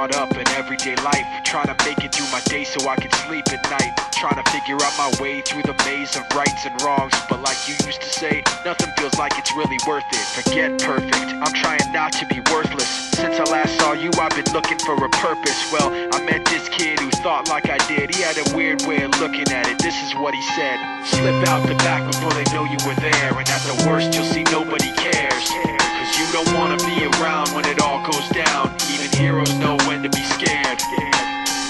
caught up in everyday life, trying to make it through my day so I can sleep at night, trying to figure out my way through the maze of rights and wrongs. But like you used to say, nothing feels like it's really worth it. Forget perfect, I'm trying not to be worthless. Since I last saw you, I've been looking for a purpose. Well, I met this kid who thought like I did. He had a weird way of looking at it. This is what he said: slip out the back before they know you were there, and at the worst you'll see nobody cares. Cause you don't wanna be around when it all goes down. Even heroes know when to be scared.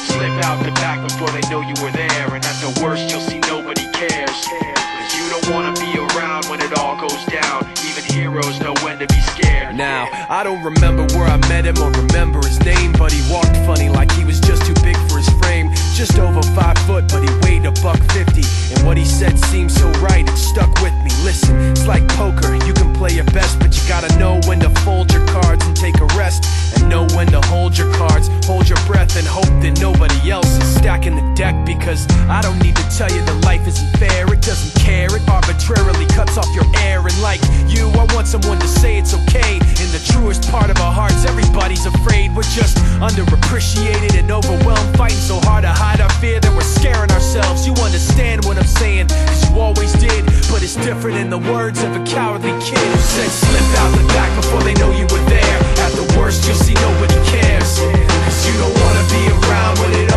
Slip out the back before they know you were there, and at the worst you'll see nobody cares. Cause you don't wanna be around when it all goes down. Even heroes know when to be scared. Now, I don't remember where I met him or remember his name, but he walked funny like he was just too big for his frame. Just over 5 foot, but he weighed $150. And what he said seemed so right, it stuck with me. Listen, it's like poker, you can play your best, but you gotta know when to fold your cards and take a rest, and know when to hold your cards, hold your breath, and hope that nobody else is stacking the deck. Because I don't need to tell you that life isn't fair. It doesn't care, it arbitrarily cuts off your air. And like you, I want someone to say it's okay. In the truest part of our hearts, everybody's afraid. We're just underappreciated and overwhelmed, fighting so hard to hide our fear that we're scaring ourselves. You understand what I'm saying, cause you always did. But it's different in the words of a cowardly kid who said, slip out the back before they know you were there. At the worst you'll see nobody cares. Cause you don't wanna be around when it